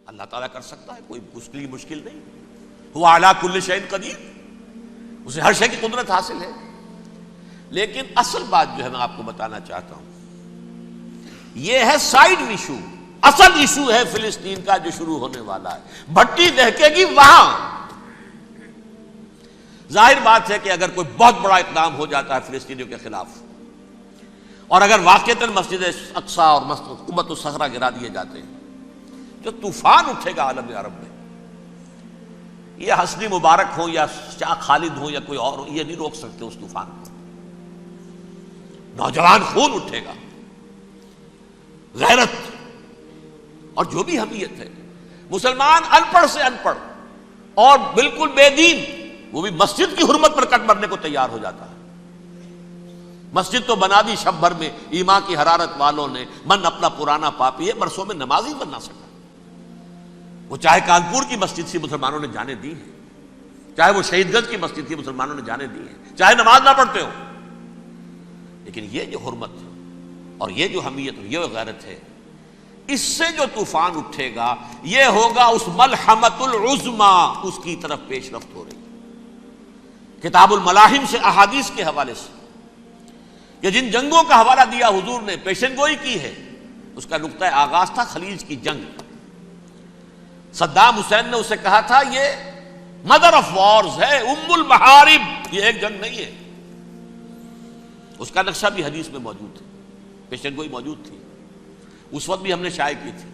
اللہ تعالیٰ کر سکتا ہے، کوئی اس کے لیے مشکل نہیں. ہوا علی کل شیء قدیر، اسے ہر شے کی قدرت حاصل ہے. لیکن اصل بات جو ہے میں آپ کو بتانا چاہتا ہوں، یہ ہے سائیڈ ایشو. اصل ایشو ہے فلسطین کا جو شروع ہونے والا ہے. بھٹی دہکے گی وہاں. ظاہر بات ہے کہ اگر کوئی بہت بڑا اقدام ہو جاتا ہے فلسطینیوں کے خلاف، اور اگر واقعتاً مسجد اقصیٰ اور قبۃ الصخرہ گرا دیے جاتے ہیں، جو طوفان اٹھے گا عالم عرب میں، یہ حسنی مبارک ہوں یا شاہ خالد ہوں یا کوئی اور ہو، یہ نہیں روک سکتے اس طوفان کو. نوجوان خون اٹھے گا، غیرت اور جو بھی حمیت ہے. مسلمان ان پڑھ سے ان پڑھ اور بالکل بے دین، وہ بھی مسجد کی حرمت پر کٹ مرنے کو تیار ہو جاتا ہے. مسجد تو بنا دی شب بھر میں ایمان کی حرارت والوں نے، من اپنا پرانا پاپی ہے، برسوں میں نماز ہی بن نہ سکا. وہ چاہے کانپور کی مسجد سے مسلمانوں نے جانے دی ہیں، چاہے وہ شہید گنج کی مسجد تھی مسلمانوں نے جانے دی ہیں، چاہے نماز نہ پڑھتے ہو. لیکن یہ جو حرمت اور یہ جو حمیت اور یہ غیرت ہے، اس سے جو طوفان اٹھے گا یہ ہوگا اس ملحمۃ العظمی، اس کی طرف پیش رفت ہو رہی. کتاب الملاحم سے احادیث کے حوالے سے کہ جن جنگوں کا حوالہ دیا حضور نے، پیشن گوئی کی ہے، اس کا نقطہ آغاز تھا خلیج کی جنگ. صدام حسین نے اسے کہا تھا یہ مدر آف وارز ہے، ام المحارب، یہ ایک جنگ نہیں ہے. اس کا نقشہ بھی حدیث میں موجود ہے، پیشن گوئی موجود تھی، اس وقت بھی ہم نے شائع کی تھی.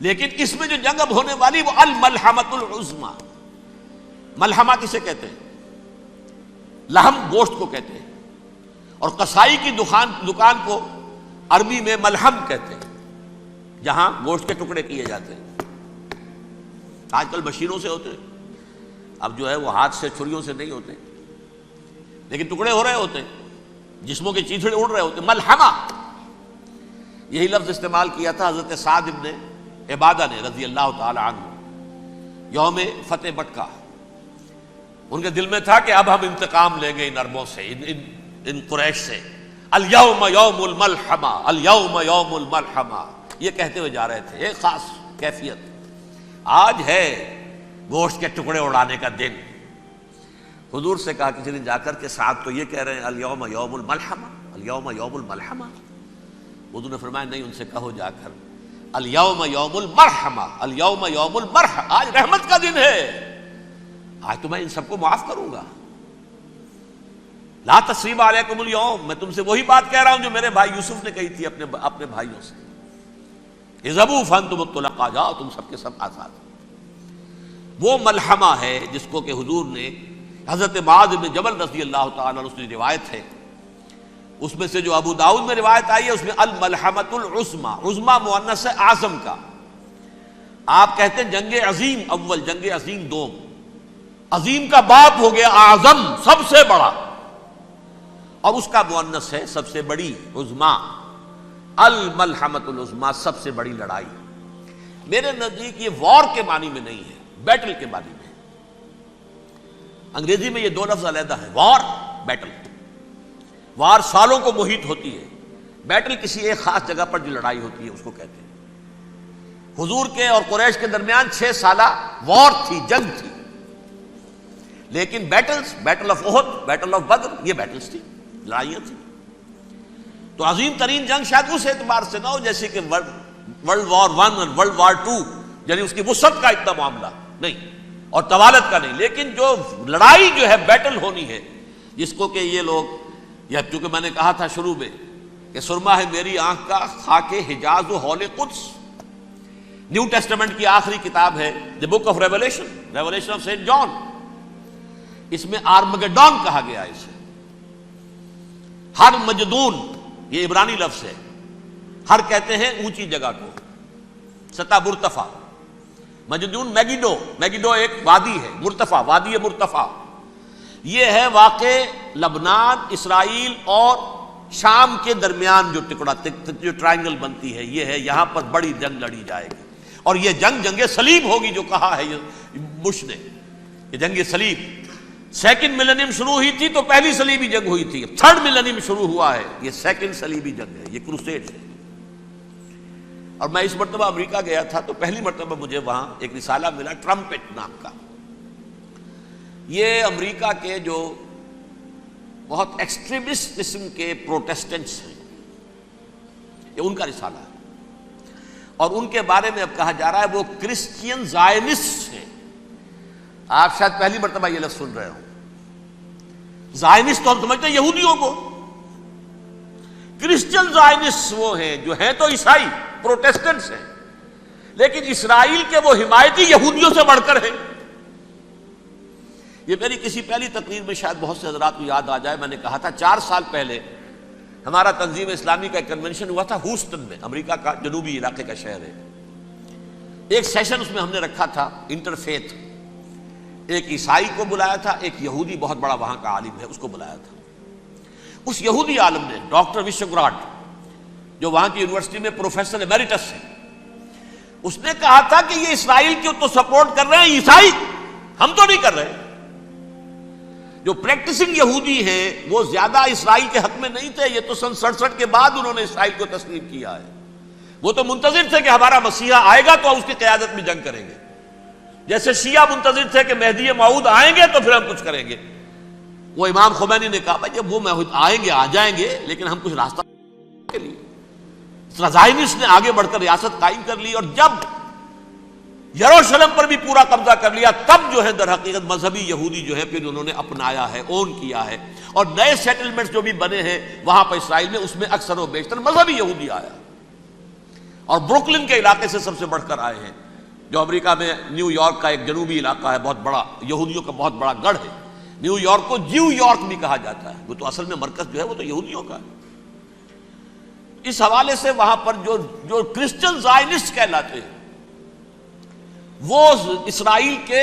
لیکن اس میں جو جنگ اب ہونے والی وہ الملحمۃ العظمی. ملحمہ کسے کہتے ہیں؟ لحم گوشت کو کہتے ہیں، اور قصائی کی دکان کو عربی میں ملحم کہتے ہیں، جہاں گوشت کے ٹکڑے کیے جاتے ہیں. آج کل مشینوں سے ہوتے ہیں، اب جو ہے وہ ہاتھ سے چھریوں سے نہیں ہوتے، لیکن ٹکڑے ہو رہے ہوتے ہیں، جسموں کے چیتھڑے اڑ رہے ہوتے ہیں. ملحمہ، یہی لفظ استعمال کیا تھا حضرت سعد ابن عبادہ نے رضی اللہ تعالی عنہ یوم فتح مکہ. ان کے دل میں تھا کہ اب ہم انتقام لیں گے ان عربوں سے، ان قریش سے. الیوم یوم الملحمہ، الیوم یوم الملحمہ، یہ کہتے ہوئے جا رہے تھے. ایک خاص کیفیت، آج ہے گوشت کے ٹکڑے اڑانے کا دن. حضور سے کہا کسی دن جا کر کے سعد تو یہ کہہ رہے ہیں الیوم یوم الملحمہ، الیوم یوم الملحمہ. حضور نے فرمایا نہیں، ان سے کہو جا کر الیوم یوم المرحمہ، الیوم یوم المرحمہ، آج رحمت کا دن ہے، آج تو میں ان سب کو معاف کروں گا. لا تثریب علیکم اليوم، میں تم سے وہی بات کہہ رہا ہوں جو میرے بھائی یوسف نے کہی تھی اپنے بھائیوں سے، اذهبوا فانتم الطلقاء، جاؤ تم سب کے سب آزاد. وہ ملحمہ ہے جس کو کہ حضور نے حضرت معاذ بن جبل رضی اللہ تعالیٰ عنہ، اس کی روایت ہے، اس میں سے جو ابو داؤد میں روایت آئی ہے اس میں الملحمۃ العظمی، عظمی مؤنث ہے اعظم کا. آپ کہتے ہیں جنگ عظیم اول، جنگ عظیم دوم، عظیم کا باپ ہو گیا اعظم، سب سے بڑا، اور اس کا مؤنث ہے سب سے بڑی، عظمی. الملحمۃ العظمی، سب سے بڑی لڑائی. میرے نزدیک یہ وار کے معنی میں نہیں ہے، بیٹل کے معنی میں. انگریزی میں یہ دو لفظ علیحدہ ہیں، وار، بیٹل. وار سالوں کو محیط ہوتی ہے، بیٹل کسی ایک خاص جگہ پر جو لڑائی ہوتی ہے اس کو کہتے ہیں. حضور کے اور قریش کے درمیان 6 سالہ وار تھی، جنگ تھی. لیکن battles, battle of Uhud, battle of Badr, یہ بیٹلز تھی، لڑائیاں تھیں. تو عظیم ترین جنگ شاید اس اعتبار سے نہ ہو جیسے کہ ورلڈ وار 1 اور ورلڈ وار 2، یعنی اس کی وسعت کا اتنا معاملہ نہیں اور طوالت کا نہیں. لیکن جو لڑائی جو ہے بیٹل ہونی ہے، جس کو کہ یہ لوگ، یا چونکہ میں نے کہا تھا شروع میں کہ سرما ہے میری آنکھ کا خاک حجاز و حول قدس. نیو ٹیسٹمنٹ کی آخری کتاب ہے the book of revelation, revelation of saint John. اس میں آرمگڈون کہا گیا ہے اسے. ہر مجدون، یہ عبرانی لفظ ہے. ہر کہتے ہیں اونچی جگہ کو، سطح مرتفع. مجدون میگیڈو، میگیڈو ایک وادی ہے، مرتفع، وادی مرتفع. یہ ہے واقع لبنان، اسرائیل اور شام کے درمیان جو ٹکڑا، جو ٹرائنگل بنتی ہے، یہ ہے. یہاں پر بڑی جنگ لڑی جائے گی، اور یہ جنگ صلیب ہوگی جو کہا ہے بش نے، یہ جنگ صلیب. سیکنڈ ملینیم شروع ہوئی تھی تو پہلی صلیبی جنگ ہوئی تھی، تھرڈ ملینیم شروع ہوا ہے، یہ سیکنڈ صلیبی جنگ ہے، یہ کروسیڈ ہے. اور میں اس مرتبہ امریکہ گیا تھا تو پہلی مرتبہ مجھے وہاں ایک رسالہ ملا ٹرمپٹ نام کا. یہ امریکہ کے جو بہت ایکسٹریمسٹ قسم کے پروٹیسٹنٹس ہیں، یہ ان کا رسالہ ہے، اور ان کے بارے میں اب کہا جا رہا ہے وہ کرسچین زائنسٹ ہیں. آپ شاید پہلی مرتبہ یہ لفظ سن رہے ہوں. زائنسٹ تو ہم سمجھتے ہیں یہودیوں کو، کرسچین زائنسٹ وہ ہیں جو ہیں تو عیسائی پروٹیسٹنٹس ہیں، لیکن اسرائیل کے وہ حمایتی یہودیوں سے بڑھ کر ہیں. یہ میری کسی پہلی تقریر میں شاید بہت سے حضرات کو یاد آ جائے، میں نے کہا تھا 4 سال پہلے ہمارا تنظیم اسلامی کا ایک کنونشن ہوا تھا ہوسٹن میں، امریکہ کا جنوبی علاقے کا شہر ہے. ایک سیشن اس میں ہم نے رکھا تھا انٹرفیتھ، ایک عیسائی کو بلایا تھا، ایک یہودی بہت بڑا وہاں کا عالم ہے اس کو بلایا تھا. اس یہودی عالم نے ڈاکٹر وشوگراڈ، جو وہاں کی یونیورسٹی میں پروفیسر ایمیریٹس ہے، اس نے کہا تھا کہ یہ اسرائیل کو تو سپورٹ کر رہے ہیں عیسائی، ہم تو نہیں کر رہے. جو پریکٹسنگ یہودی ہیں وہ زیادہ اسرائیل کے حق میں نہیں تھے، یہ تو سن 67 کے بعد انہوں نے اسرائیل کو تسلیم کیا ہے. وہ تو منتظر تھے کہ ہمارا مسیحا آئے گا تو اس کی قیادت میں جنگ کریں گے، جیسے شیعہ منتظر تھے کہ مہدی موعود آئیں گے تو پھر ہم کچھ کریں گے. وہ امام خمینی نے کہا بھائی جب وہ آئیں گے آ جائیں گے، لیکن ہم کچھ راستہ کے لیے. زائنسٹ نے آگے بڑھ کر ریاست قائم کر لی، اور جب یروشلم پر بھی پورا قبضہ کر لیا تب جو ہے در حقیقت مذہبی یہودی جو ہے پھر انہوں نے اپنایا ہے، اون کیا ہے، اور نئے سیٹلمنٹس جو بھی بنے ہیں وہاں پر اسرائیل میں اس میں اکثر و بیشتر مذہبی یہودی آیا، اور بروکلن کے علاقے سے سب سے بڑھ کر آئے ہیں، جو امریکہ میں نیو یارک کا ایک جنوبی علاقہ ہے، بہت بڑا یہودیوں کا بہت بڑا گڑھ ہے. نیو یارک کو جیو یارک بھی کہا جاتا ہے، وہ تو اصل میں مرکز جو ہے وہ تو یہودیوں کا ہے. اس حوالے سے وہاں پر جو کرسچن زائنسٹ کہلاتے ہیں وہ اسرائیل کے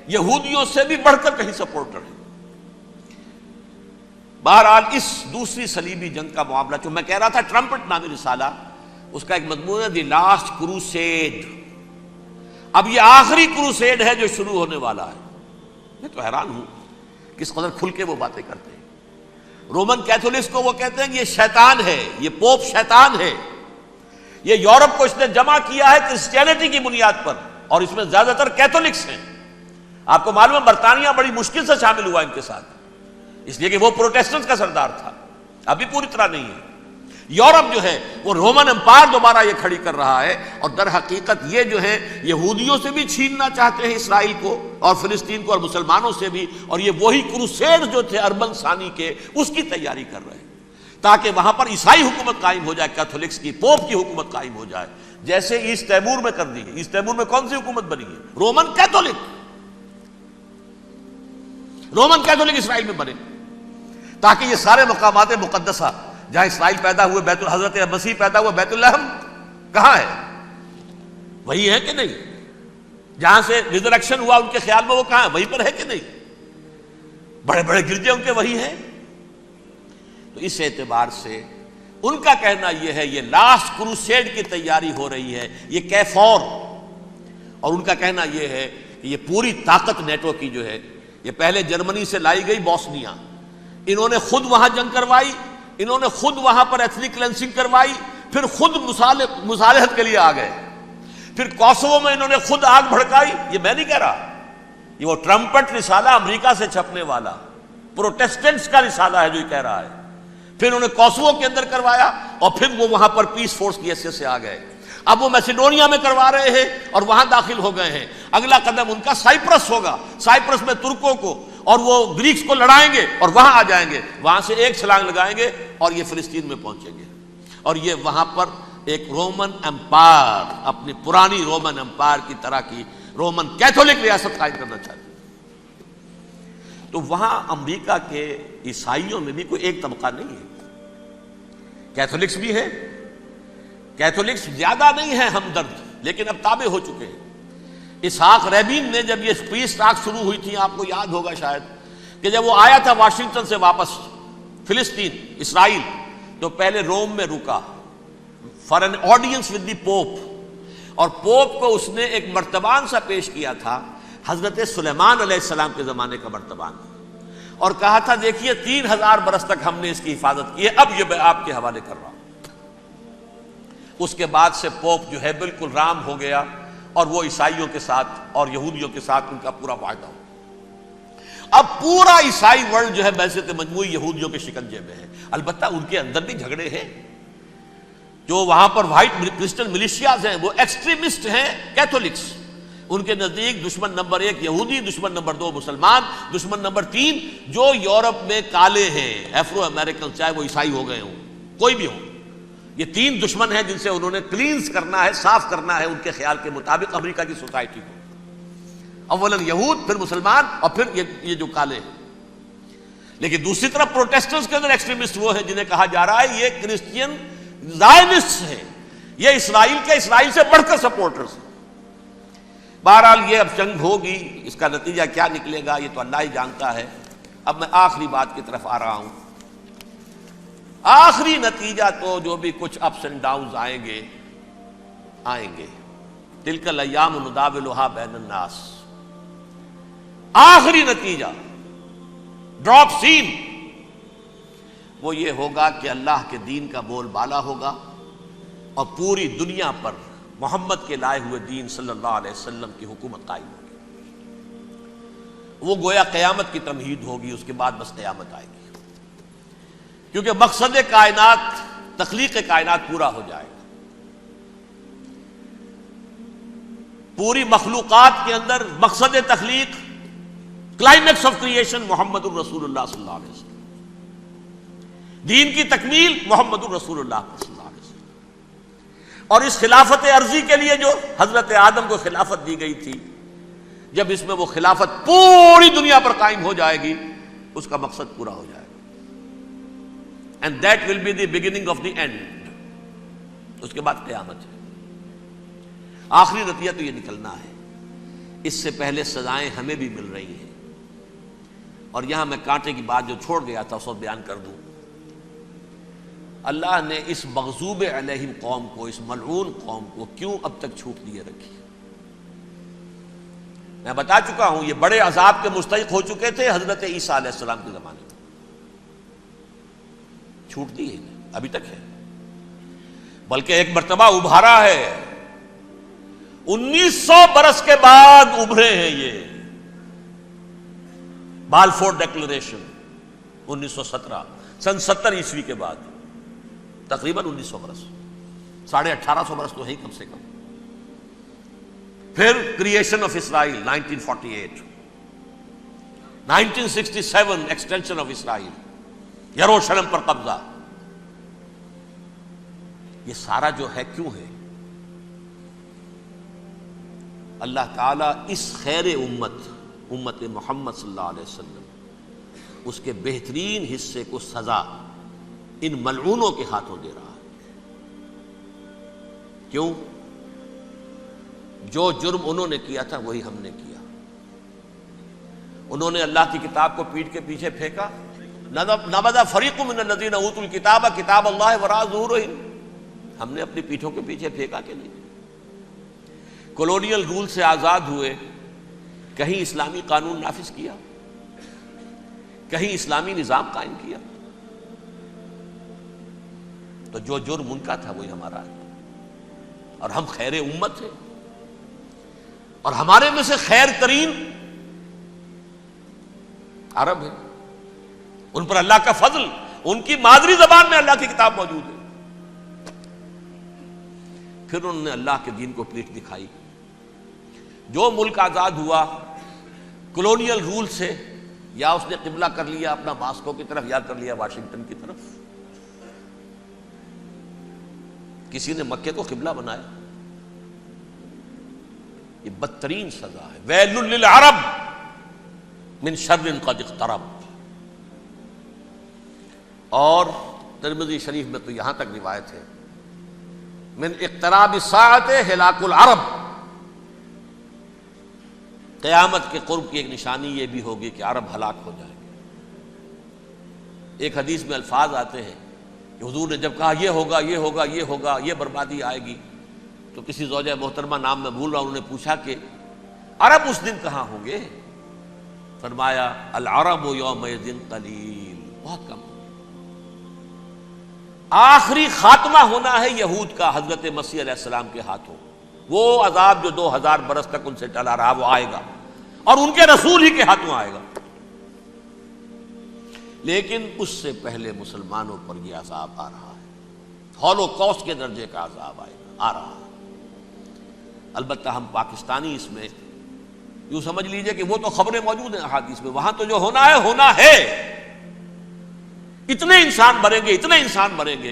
یہودیوں سے بھی بڑھ کر کہیں سپورٹر ہیں. بہرحال اس دوسری صلیبی جنگ کا معاملہ جو میں کہہ رہا تھا، ٹرمپٹ نامی رسالہ، اس کا ایک مضمون ہے دی لاسٹ کروسیڈ. اب یہ آخری کروسیڈ ہے جو شروع ہونے والا ہے. میں تو حیران ہوں کس قدر کھل کے وہ باتیں کرتے ہیں. رومن کیتھولکس کو وہ کہتے ہیں کہ یہ شیطان ہے، یہ پوپ شیطان ہے، یہ یورپ کو اس نے جمع کیا ہے کرسچینٹی کی بنیاد پر، اور اس میں زیادہ تر کیتھولکس ہیں. آپ کو معلوم ہے برطانیہ بڑی مشکل سے شامل ہوا ان کے ساتھ، اس لیے کہ وہ پروٹیسٹنٹس کا سردار تھا، ابھی پوری طرح نہیں ہے. یورپ جو ہے وہ رومن امپائر دوبارہ یہ کھڑی کر رہا ہے، اور در حقیقت یہ جو ہے یہودیوں سے بھی چھیننا چاہتے ہیں اسرائیل کو اور فلسطین کو، اور مسلمانوں سے بھی، اور یہ وہی کروسیڈ جو تھے اربن ثانی کے اس کی تیاری کر رہے ہیں تاکہ وہاں پر عیسائی حکومت قائم ہو جائے، کیتھولکس کی، پوپ کی حکومت قائم ہو جائے، جیسے ایسٹ تیمور میں کر دی ہے. ایسٹ تیمور میں کون سی حکومت بنی ہے؟ Roman Catholic. رومن کیتھولک اسرائیل میں بنے تاکہ یہ سارے مقامات مقدسہ جہاں اسرائیل پیدا ہوئے، حضرت مسیح پیدا ہوئے، بیت لحم کہاں ہے؟ وہی ہے کہ نہیں؟ جہاں سے ریزریکشن ہوا ان کے خیال میں وہ کہاں ہے؟ وہیں پر ہے کہ نہیں؟ بڑے بڑے گرجے ان کے وہی ہیں. تو اس اعتبار سے ان کا کہنا یہ ہے یہ لاسٹ کروسیڈ کی تیاری ہو رہی ہے، یہ کیفور. اور ان کا کہنا یہ ہے کہ یہ پوری طاقت نیٹو کی جو ہے، یہ پہلے جرمنی سے لائی گئی بوسنیا، انہوں نے خود وہاں جنگ کروائی، انہوں نے خود وہاں پر ایتھنک کلینسنگ کروائی، پھر خود مصالحت کے لیے آ گئے، پھر کوسوو میں انہوں نے خود آگ بھڑکائی. یہ میں نہیں کہہ رہا، یہ وہ ٹرمپٹ رسالہ امریکہ سے چھپنے والا پروٹیسٹنٹس کا رسالہ ہے جو یہ کہہ رہا ہے. پھر انہوں نے کوسوو کے اندر کروایا، اور پھر وہ وہاں پر پیس فورس کی حیثیت سے آ گئے. اب وہ میسیڈونیا میں کروا رہے ہیں اور وہاں داخل ہو گئے ہیں. اگلا قدم ان کا سائپرس ہوگا، سائپرس میں ترکوں کو اور وہ گریکس کو لڑائیں گے اور وہاں آ جائیں گے، وہاں سے ایک چھلانگ لگائیں گے اور یہ فلسطین میں پہنچیں گے، اور یہ وہاں پر ایک رومن امپائر، اپنی پرانی رومن امپائر کی طرح کی رومن کیتھولک ریاست قائم کرنا چاہتے ہیں. تو وہاں امریکہ کے عیسائیوں میں بھی کوئی ایک طبقہ نہیں ہے، کیتھولکس بھی ہے. کیتھولکس زیادہ نہیں ہے ہمدرد، لیکن اب تابع ہو چکے ہیں. اسحاق ریبین نے جب یہ پیس ٹاک شروع ہوئی تھی، آپ کو یاد ہوگا شاید کہ جب وہ آیا تھا واشنگٹن سے واپس فلسطین اسرائیل، تو پہلے روم میں رکا for an audience with the Pope, اور پوپ کو اس نے ایک مرتبان سا پیش کیا تھا، حضرت سلیمان علیہ السلام کے زمانے کا مرتبان، اور کہا تھا دیکھیے 3000 برس تک ہم نے اس کی حفاظت کی ہے، اب یہ میں آپ کے حوالے کر رہا ہوں. اس کے بعد سے پوپ جو ہے بالکل رام ہو گیا، اور وہ عیسائیوں کے ساتھ اور یہودیوں کے ساتھ ان کا پورا معاہدہ ہو۔ اب پورا عیسائی ورلڈ جو ہے بعثت مجموعی یہودیوں کے شکنجے میں ہے۔ البتہ ان کے اندر بھی جھگڑے ہیں، جو وہاں پر وائٹ کرسچن ملیشیاز ہیں وہ ایکسٹریمسٹ ہیں کیتھولکس، ان کے نزدیک دشمن نمبر 1 یہودی، دشمن نمبر 2 مسلمان، دشمن نمبر 3 جو یورپ میں کالے ہیں، ایفرو امریکن، چاہے وہ عیسائی ہو گئے ہوں، کوئی بھی ہو۔ یہ 3 دشمن ہیں جن سے انہوں نے کلینز کرنا ہے، صاف کرنا ہے ان کے خیال کے مطابق امریکہ کی سوسائٹی کو۔ اولا یہود، پھر مسلمان، اور پھر یہ جو کالے ہیں۔ لیکن دوسری طرف پروٹیسٹنٹس کے اندر ایکسٹریمسٹ وہ ہیں جنہیں کہا جا رہا ہے یہ کرسچین زائنسٹ ہیں، یہ اسرائیل کے، اسرائیل سے بڑھ کر سپورٹرز ہیں۔ بہرحال یہ اب جنگ ہوگی، اس کا نتیجہ کیا نکلے گا یہ تو اللہ ہی جانتا ہے۔ اب میں آخری بات کی طرف آ رہا ہوں۔ آخری نتیجہ تو جو بھی کچھ اپس اینڈ ڈاؤنز آئیں گے، تلک الایام نداولھا بین الناس، آخری نتیجہ ڈراپ سین وہ یہ ہوگا کہ اللہ کے دین کا بول بالا ہوگا، اور پوری دنیا پر محمد کے لائے ہوئے دین صلی اللہ علیہ وسلم کی حکومت قائم ہوگی۔ وہ گویا قیامت کی تمہید ہوگی، اس کے بعد بس قیامت آئے گی، کیونکہ مقصد کائنات، تخلیق کائنات پورا ہو جائے گا۔ پوری مخلوقات کے اندر مقصد تخلیق، کلائمیکس آف کریشن محمد الرسول اللہ صلی اللہ علیہ وسلم، دین کی تکمیل محمد الرسول اللہ صلی اللہ علیہ وسلم۔ اور اس خلافت عرضی کے لیے جو حضرت آدم کو خلافت دی گئی تھی، جب اس میں وہ خلافت پوری دنیا پر قائم ہو جائے گی، اس کا مقصد پورا ہو جائے گا۔ And that will be the beginning of the end۔ اس کے بعد قیامت ہے۔ آخری نتیجہ تو یہ نکلنا ہے۔ اس سے پہلے سزائیں ہمیں بھی مل رہی ہیں، اور یہاں میں کانٹے کی بات جو چھوڑ گیا تھا اس وقت بیان کر دوں۔ اللہ نے اس مغضوب علیہم قوم کو، اس ملعون قوم کو کیوں اب تک چھوٹ دیے رکھی؟ میں بتا چکا ہوں یہ بڑے عذاب کے مستحق ہو چکے تھے حضرت عیسیٰ علیہ السلام کے زمانے میں، چھوٹ دی ہے ابھی تک ہے، بلکہ ایک مرتبہ ابھارا ہے۔ 1900 برس کے بعد ابھرے ہیں یہ، بالفور ڈیکلریشن 1917، سن 70 عیسوی کے بعد، تقریباً 1900 برس، 1850 برس تو ہے کم سے کم۔ پھر creation of Israel 1948، 1967 extension of Israel, یروشلم پر قبضہ۔ یہ سارا جو ہے کیوں ہے؟ اللہ تعالیٰ اس خیر امت محمد صلی اللہ علیہ وسلم، اس کے بہترین حصے کو سزا ان ملعونوں کے ہاتھوں دے رہا ہے۔ کیوں؟ جو جرم انہوں نے کیا تھا وہی ہم نے کیا۔ انہوں نے اللہ کی کتاب کو پیٹھ کے پیچھے پھینکا، نبذ فریق من الذین اوتوا الکتاب کتاب اللہ وراء ظہورہم، ہم نے اپنی پیٹھوں کے پیچھے پھینکا کہ نہیں؟ کولونیل رول سے آزاد ہوئے، کہیں اسلامی قانون نافذ کیا، کہیں اسلامی نظام قائم کیا؟ تو جو جرم ان کا تھا وہی ہمارا ہے، اور ہم خیر امت ہیں، اور ہمارے میں سے خیر ترین عرب ہیں، ان پر اللہ کا فضل، ان کی مادری زبان میں اللہ کی کتاب موجود ہے۔ پھر انہوں نے اللہ کے دین کو پیٹھ دکھائی۔ جو ملک آزاد ہوا کولونیل رول سے، یا اس نے قبلہ کر لیا اپنا ماسکو کی طرف، یا کر لیا واشنگٹن کی طرف، کسی نے مکے کو قبلہ بنایا، یہ بدترین سزا ہے۔ ویل للعرب من شر قد اقترب۔ اور ترمذی شریف میں تو یہاں تک روایت ہے، من اقتراب الساعۃ ہلاک العرب، قیامت کے قرب کی ایک نشانی یہ بھی ہوگی کہ عرب ہلاک ہو جائیں گے۔ ایک حدیث میں الفاظ آتے ہیں کہ حضور نے جب کہا یہ ہوگا یہ ہوگا یہ ہوگا، یہ بربادی آئے گی، تو کسی زوجہ محترمہ نام میں بھول رہا ہوں، انہوں نے پوچھا کہ عرب اس دن کہاں ہوں گے؟ فرمایا العرب یومئذ قلیل، بہت کم۔ آخری خاتمہ ہونا ہے یہود کا حضرت مسیح علیہ السلام کے ہاتھوں. وہ عذاب جو 2000 برس تک ان سے ٹلا رہا وہ آئے گا اور ان کے رسول ہی کے ہاتھوں آئے گا. لیکن اس سے پہلے مسلمانوں پر یہ عذاب آ رہا ہے، ہولوکاسٹ کے درجے کا عذاب آ رہا ہے. البتہ ہم پاکستانی اس میں یوں سمجھ لیجئے کہ وہ تو خبریں موجود ہیں احادیث میں، وہاں تو جو ہونا ہے. اتنے انسان مریں گے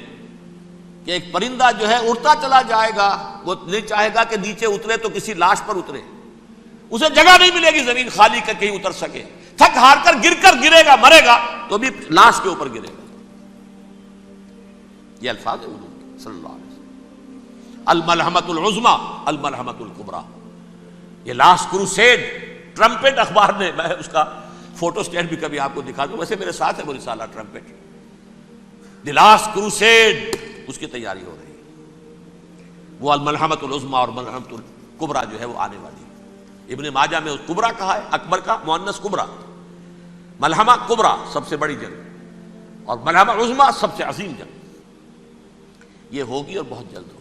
کہ ایک پرندہ جو ہے اڑتا چلا جائے گا، وہ نہیں چاہے گا کہ نیچے اترے تو کسی لاش پر اترے، اسے جگہ نہیں ملے گی زمین خالی کر کہیں اتر سکے، تھک ہار کر گرے گا، مرے گا تو بھی لاش کے اوپر گرے گا. یہ الفاظ ہیں حضور کے صلی اللہ علیہ وسلم. الملحمۃ العظمیٰ الملحمۃ الکبریٰ. یہ لاسٹ کروسیڈ ٹرمپٹ اخبار نے، میں اس کا فوٹو اسٹیٹ بھی کبھی آپ کو دکھا دوں، ویسے میرے ساتھ ہے وہ رسالہ ٹرمپٹ. دی لاسٹ کروسیڈ اس کی تیاری ہو رہی ہے. وہ الملحمۃ العظمیٰ اور ملحمۃ الکبریٰ جو ہے وہ آنے والی ہے. ابن ماجہ میں کبریٰ کہا ہے، اکبر کا مؤنث کبریٰ. ملحمہ کبریٰ سب سے بڑی جنگ اور ملحمہ عظمیٰ سب سے عظیم جنگ. یہ ہوگی اور بہت جلد ہوگی.